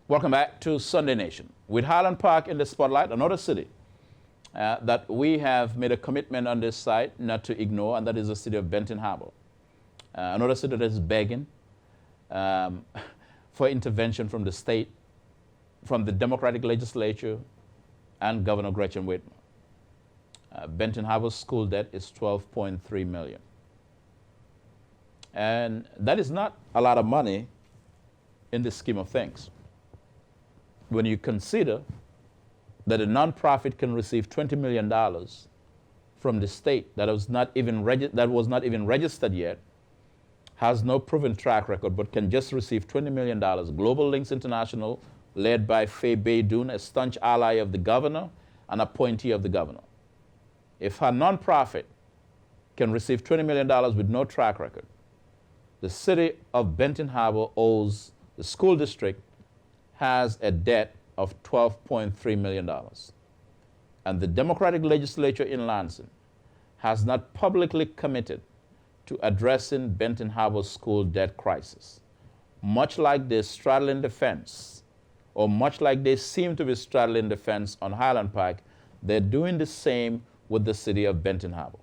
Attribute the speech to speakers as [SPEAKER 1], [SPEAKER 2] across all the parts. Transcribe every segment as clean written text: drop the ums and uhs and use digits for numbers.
[SPEAKER 1] Welcome back to Sunday Nation. With Highland Park in the spotlight, another city that we have made a commitment on this site not to ignore, and that is the city of Benton Harbor. Another city that is begging for intervention from the state, from the Democratic legislature, and Governor Gretchen Whitmer. Benton Harbor's school debt is $12.3 million. And that is not a lot of money in the scheme of things. When you consider that a nonprofit can receive $20 million from the state that was not even registered yet, has no proven track record, but can just receive $20 million. Global Links International, led by Faye Baydoun, a staunch ally of the governor and appointee of the governor. If a nonprofit can receive $20 million with no track record, the city of Benton Harbor owes the school district has a debt of $12.3 million. And the Democratic legislature in Lansing has not publicly committed to addressing Benton Harbor's school debt crisis. Much like they're straddling the fence, or much like they seem to be straddling the fence on Highland Park, they're doing the same with the city of Benton Harbor.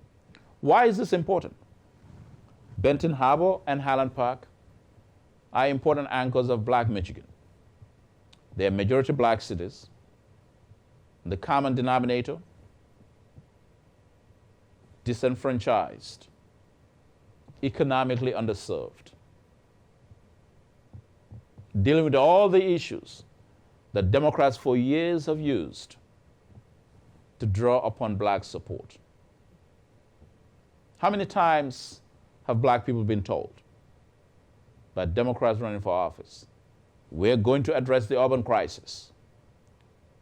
[SPEAKER 1] Why is this important? Benton Harbor and Highland Park are important anchors of Black Michigan. They are majority Black cities. The common denominator, disenfranchised, economically underserved, dealing with all the issues that Democrats for years have used to draw upon Black support. How many times have Black people been told by Democrats running for office, we're going to address the urban crisis,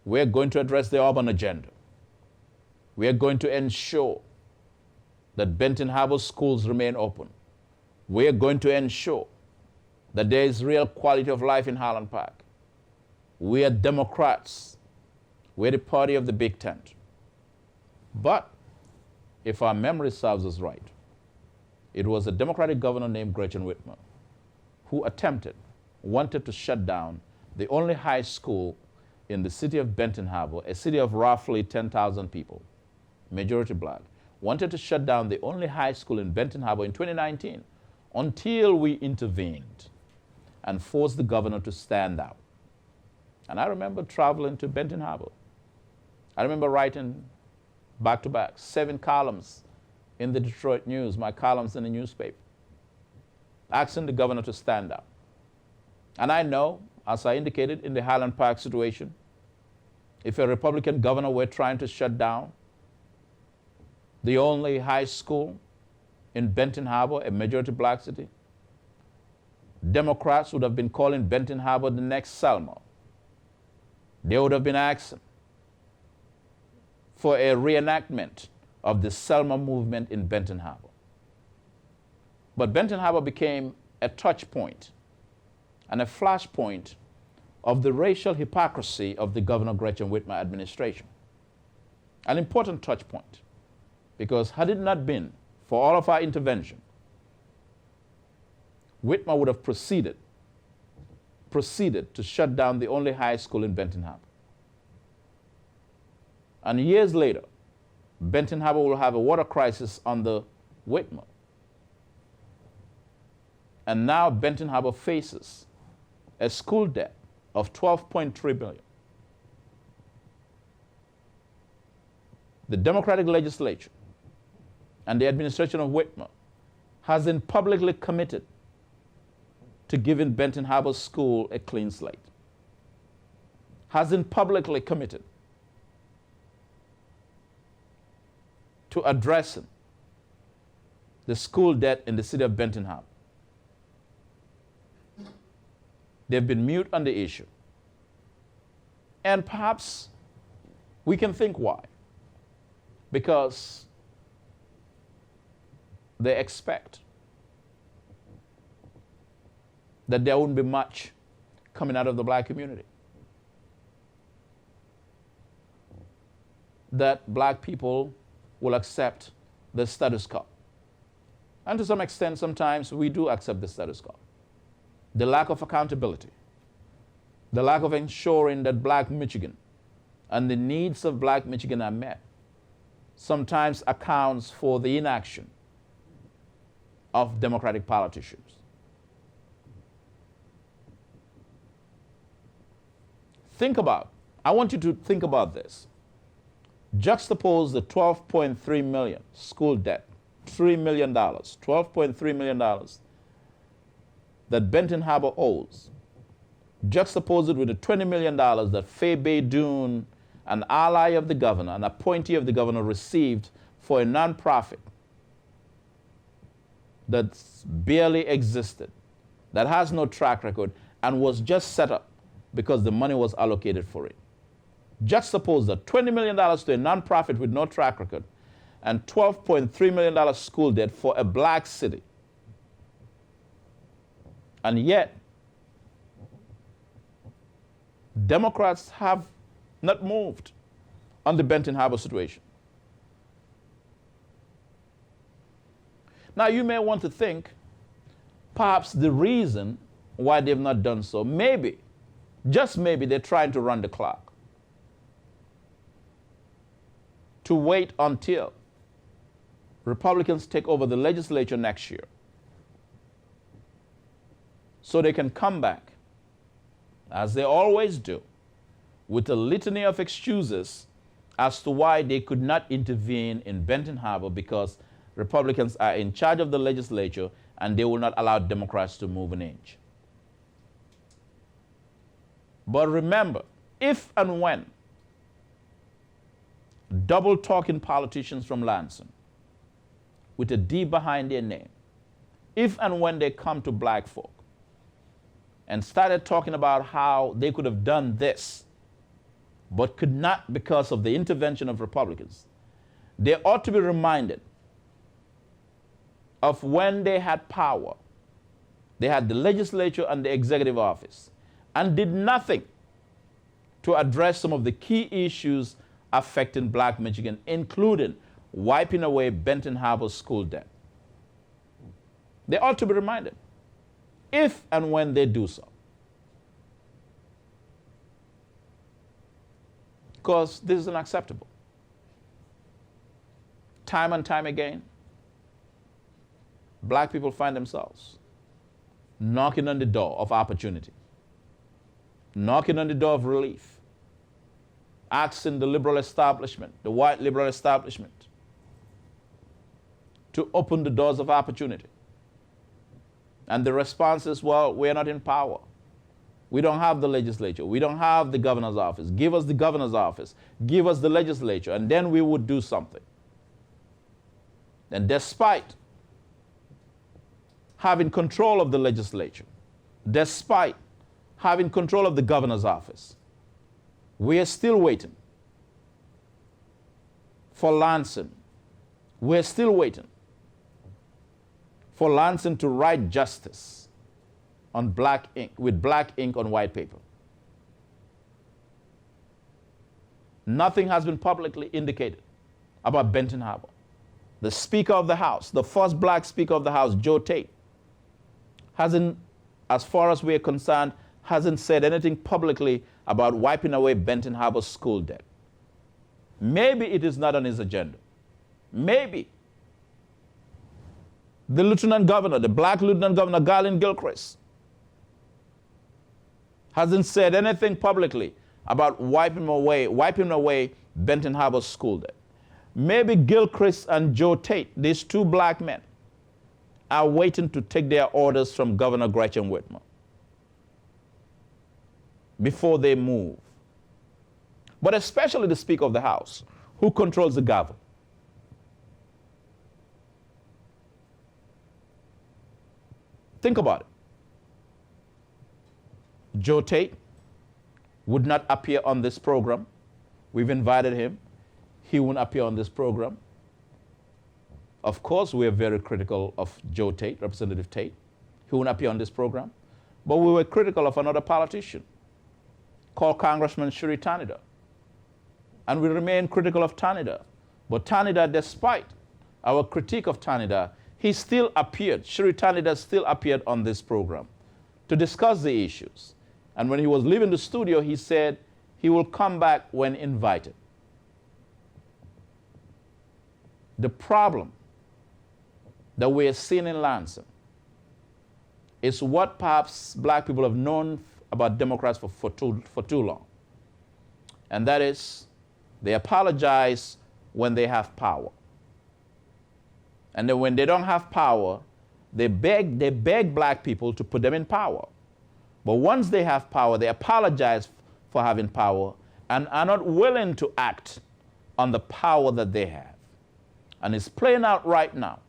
[SPEAKER 1] we're going to address the urban agenda, we're going to ensure that Benton Harbor schools remain open, we're going to ensure that there is real quality of life in Highland Park. We are Democrats. We're the party of the big tent. But if our memory serves us right, it was a Democratic governor named Gretchen Whitmer who wanted to shut down the only high school in the city of Benton Harbor, a city of roughly 10,000 people, majority Black, wanted to shut down the only high school in Benton Harbor in 2019 until we intervened and forced the governor to stand out. And I remember traveling to Benton Harbor. I remember writing back-to-back 7 columns in the Detroit News, my columns in the newspaper, asking the governor to stand up. And I know, as I indicated in the Highland Park situation, if a Republican governor were trying to shut down the only high school in Benton Harbor, a majority Black city, Democrats would have been calling Benton Harbor the next Selma. They would have been asking for a reenactment of the Selma movement in Benton Harbor. But Benton Harbor became a touch point and a flashpoint of the racial hypocrisy of the Governor Gretchen Whitmer administration. An important touch point, because had it not been for all of our intervention, Whitmer would have proceeded to shut down the only high school in Benton Harbor. And years later, Benton Harbor will have a water crisis under Whitmer. And now Benton Harbor faces a school debt of $12.3 billion. The Democratic legislature and the administration of Whitmer hasn't publicly committed to giving Benton Harbor School a clean slate, hasn't publicly committed to addressing the school debt in the city of Benton Harbor. They've been mute on the issue. And perhaps we can think why. Because they expect that there wouldn't be much coming out of the Black community. That Black people will accept the status quo. And to some extent, sometimes we do accept the status quo. The lack of accountability, the lack of ensuring that black Michigan and the needs of black Michigan are met sometimes accounts for the inaction of Democratic politicians. I want you to think about this. Juxtapose the $12.3 million school debt, $3 million, $12.3 million that Benton Harbor owes. Juxtapose it with the $20 million that Faye Baydoun, an ally of the governor, an appointee of the governor, received for a nonprofit that barely existed, that has no track record, and was just set up because the money was allocated for it. Juxtapose that $20 million to a nonprofit with no track record and $12.3 million school debt for a black city. And yet, Democrats have not moved on the Benton Harbor situation. Now, you may want to think perhaps the reason why they've not done so, maybe, just maybe, they're trying to run the clock, to wait until Republicans take over the legislature next year so they can come back, as they always do, with a litany of excuses as to why they could not intervene in Benton Harbor because Republicans are in charge of the legislature and they will not allow Democrats to move an inch. But remember, if and when double-talking politicians from Lansing with a D behind their name, if and when they come to black folk and started talking about how they could have done this but could not because of the intervention of Republicans, they ought to be reminded of when they had power. They had the legislature and the executive office and did nothing to address some of the key issues affecting black Michigan, including wiping away Benton Harbor school debt. They ought to be reminded if and when they do so. Because this is unacceptable. Time and time again, black people find themselves knocking on the door of opportunity, knocking on the door of relief, asking the liberal establishment, the white liberal establishment, to open the doors of opportunity. And the response is, well, we're not in power. We don't have the legislature. We don't have the governor's office. Give us the governor's office. Give us the legislature, and then we would do something. And despite having control of the legislature, despite having control of the governor's office, we are still waiting for Lansing. We're still waiting for Lansing to write justice on black ink, with black ink on white paper. Nothing has been publicly indicated about Benton Harbor. The Speaker of the House, the first black Speaker of the House, Joe Tate, hasn't, as far as we're concerned, hasn't said anything publicly about wiping away Benton Harbor school debt. Maybe it is not on his agenda. Maybe. The Lieutenant Governor, the black Lieutenant Governor, Garland Gilchrist, hasn't said anything publicly about wiping away Benton Harbor school debt. Maybe Gilchrist and Joe Tate, these two black men, are waiting to take their orders from Governor Gretchen Whitmer before they move. But especially the Speaker of the House, who controls the gavel. Think about it. Joe Tate would not appear on this program. We've invited him. He won't appear on this program. Of course, we're very critical of Joe Tate, Representative Tate. He won't appear on this program. But we were critical of another politician called Congressman Shuri Tanida. And we remain critical of Tanida. But Tanida, despite our critique of Tanida, he still appeared, Shuri Tanida still appeared on this program to discuss the issues. And when he was leaving the studio, he said he will come back when invited. The problem that we are seeing in Lansing is what perhaps black people have known about Democrats for too long. And that is, they apologize when they have power. And then when they don't have power, they beg black people to put them in power. But once they have power, they apologize for having power and are not willing to act on the power that they have. And it's playing out right now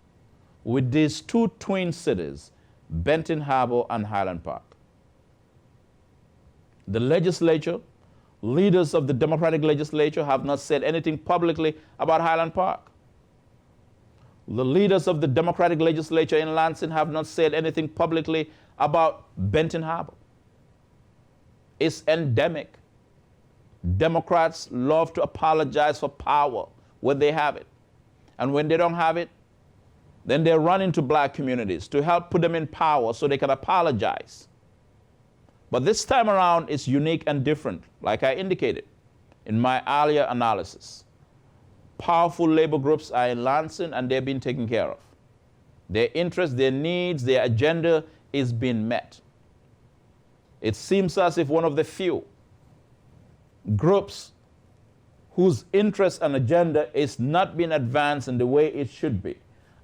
[SPEAKER 1] with these two twin cities, Benton Harbor and Highland Park. The legislature, leaders of the Democratic legislature have not said anything publicly about Highland Park. The leaders of the Democratic legislature in Lansing have not said anything publicly about Benton Harbor. It's endemic. Democrats love to apologize for power when they have it. And when they don't have it, then they run into black communities to help put them in power so they can apologize. But this time around, it's unique and different, like I indicated in my earlier analysis. Powerful labor groups are in Lansing and they're being taken care of. Their interests, their needs, their agenda is being met. It seems as if one of the few groups whose interest and agenda is not being advanced in the way it should be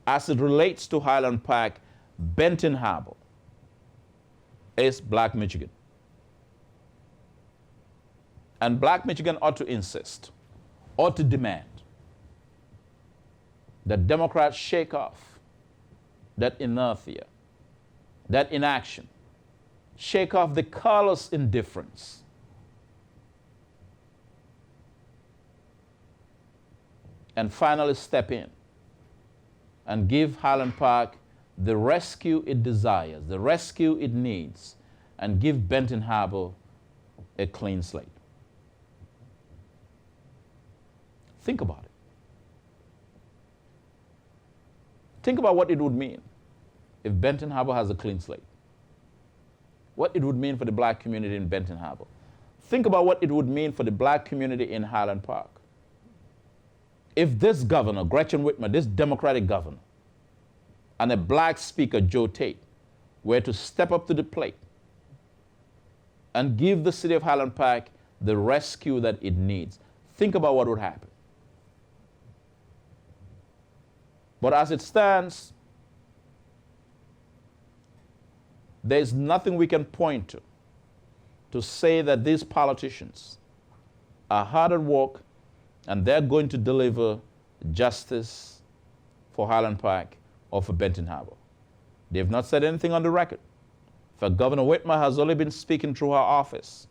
[SPEAKER 1] as it relates to Highland Park, Benton Harbor, is Black Michigan. And Black Michigan ought to insist, ought to demand that Democrats shake off that inertia, that inaction, shake off the callous indifference. And finally step in and give Highland Park the rescue it desires, the rescue it needs, and give Benton Harbor a clean slate. Think about it. Think about what it would mean if Benton Harbor has a clean slate. What it would mean for the black community in Benton Harbor. Think about what it would mean for the black community in Highland Park. If this governor, Gretchen Whitmer, this Democratic governor, and a black speaker, Joe Tate, were to step up to the plate and give the city of Highland Park the rescue that it needs, think about what would happen. But as it stands, there's nothing we can point to say that these politicians are hard at work and they're going to deliver justice for Highland Park or for Benton Harbor. They've not said anything on the record. For Governor Whitmer has only been speaking through her office,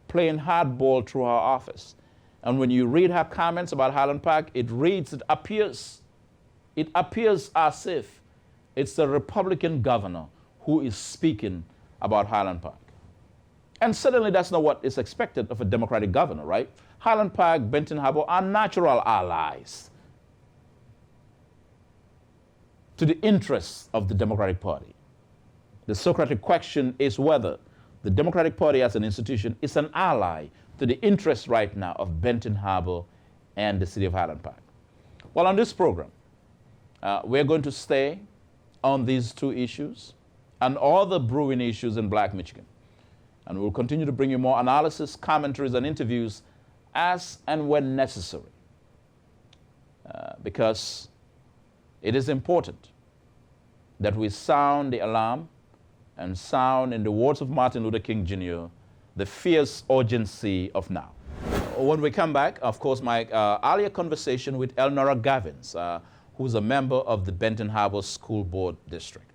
[SPEAKER 1] playing hardball through her office. And when you read her comments about Highland Park, it appears as if it's the Republican governor who is speaking about Highland Park. And certainly that's not what is expected of a Democratic governor, right? Highland Park, Benton Harbor are natural allies to the interests of the Democratic Party. The Socratic question is whether the Democratic Party as an institution is an ally to the interests right now of Benton Harbor and the city of Highland Park. Well, on this program, we're going to stay on these two issues and all the brewing issues in Black Michigan. And we'll continue to bring you more analysis, commentaries, and interviews as and when necessary. Because it is important that we sound the alarm and sound, in the words of Martin Luther King Jr., the fierce urgency of now. When we come back, of course, my earlier conversation with Elnora Gavins, who's a member of the Benton Harbor School Board District.